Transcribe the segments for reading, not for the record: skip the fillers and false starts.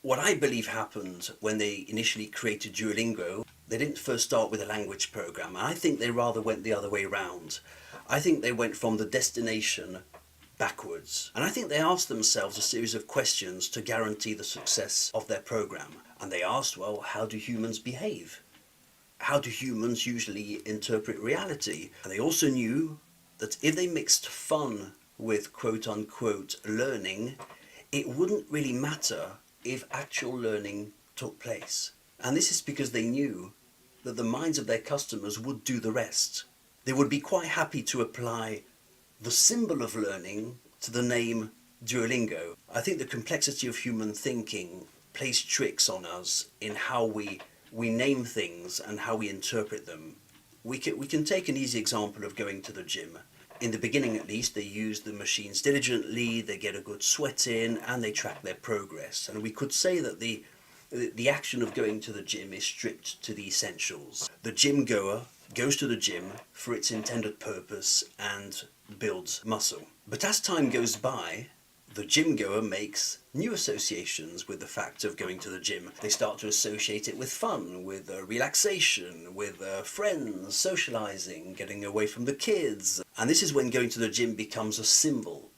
What I believe happened when they initially created Duolingo, they didn't first start with a language program. I think they rather went the other way round. I think they went from the destination backwards. And I think they asked themselves a series of questions to guarantee the success of their program. And they asked, well, how do humans behave? How do humans usually interpret reality? And they also knew that if they mixed fun with quote-unquote learning, it wouldn't really matter if actual learning took place. And this is because they knew that the minds of their customers would do the rest. They would be quite happy to apply the symbol of learning to the name Duolingo. I think the complexity of human thinking plays tricks on us in how we name things and how we interpret them. We can take an easy example of going to the gym. In the beginning at least, they use the machines diligently, they get a good sweat in, and they track their progress. And we could say that the action of going to the gym is stripped to the essentials. The gym goer goes to the gym for its intended purpose and builds muscle. But as time goes by, the gym goer makes new associations with the fact of going to the gym. They start to associate it with fun, with relaxation, with friends, socializing, getting away from the kids. And this is when going to the gym becomes a symbol.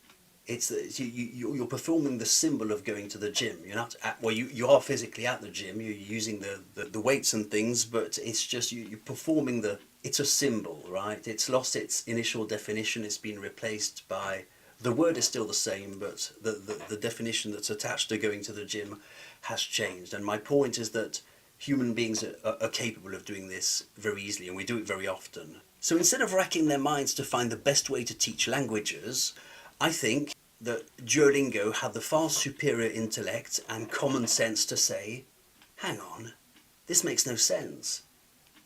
You're performing the symbol of going to the gym. You're not you are physically at the gym, you're using the weights and things, but it's just you're performing it's a symbol, right? It's lost its initial definition, it's been replaced by, the word is still the same, but the definition that's attached to going to the gym has changed. And my point is that human beings are capable of doing this very easily, and we do it very often. So instead of racking their minds to find the best way to teach languages, I think that Duolingo had the far superior intellect and common sense to say, hang on, this makes no sense.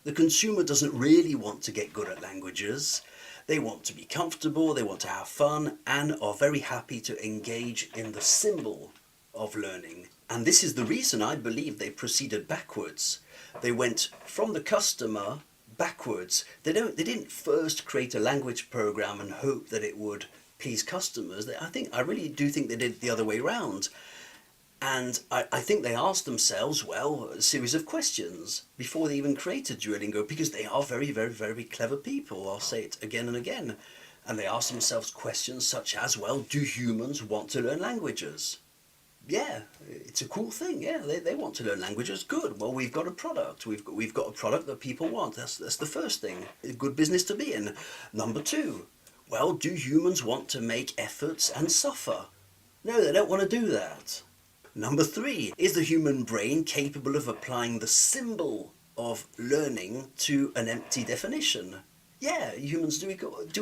The consumer doesn't really want to get good at languages. They want to be comfortable, they want to have fun, and are very happy to engage in the symbol of learning. And this is the reason I believe they proceeded backwards. They went from the customer backwards. They didn't first create a language program and hope that it would please customers. I really do think they did it the other way around. And I think they asked themselves, well, a series of questions before they even created Duolingo, because they are very, very, very clever people. I'll say it again and again. And they asked themselves questions such as, well, do humans want to learn languages? Yeah, it's a cool thing. Yeah, they want to learn languages. Good. Well, we've got a product. We've got a product that people want. That's the first thing. A good business to be in. Number two, well, do humans want to make efforts and suffer? No, they don't want to do that. Number three, is the human brain capable of applying the symbol of learning to an empty definition? Yeah, humans do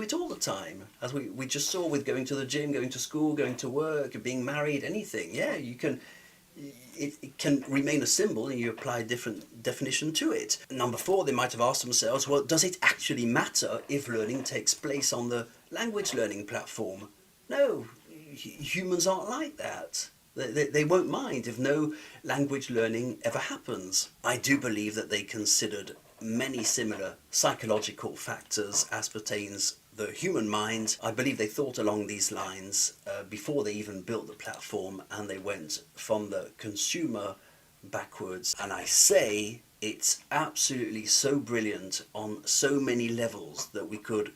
it all the time. As we just saw with going to the gym, going to school, going to work, being married, anything. Yeah, it can remain a symbol and you apply a different definition to it. Number four, they might have asked themselves, well, does it actually matter if learning takes place on the language learning platform? No, humans aren't like that. They won't mind if no language learning ever happens. I do believe that they considered many similar psychological factors as pertains the human mind. I believe they thought along these lines before they even built the platform, and they went from the consumer backwards. And I say it's absolutely so brilliant on so many levels that we could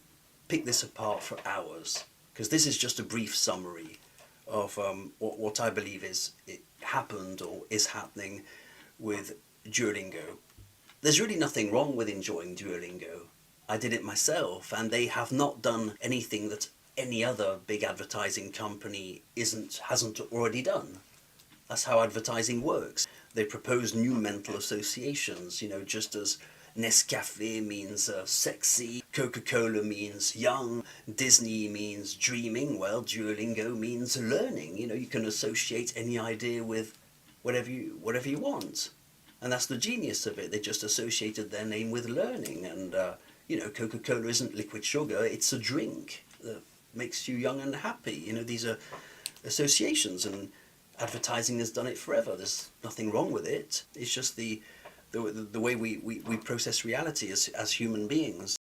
pick this apart for hours, because this is just a brief summary of what I believe it happened or is happening with Duolingo. There's really nothing wrong with enjoying Duolingo. I did it myself, and they have not done anything that any other big advertising company hasn't already done. That's how advertising works. They propose new mental associations, just as Nescafe means sexy, Coca-Cola means young, Disney means dreaming. Well, Duolingo means learning. You can associate any idea with whatever you want. And that's the genius of it. They just associated their name with learning. And, Coca-Cola isn't liquid sugar, it's a drink that makes you young and happy. These are associations, and advertising has done it forever. There's nothing wrong with it. It's just the way we process reality as human beings.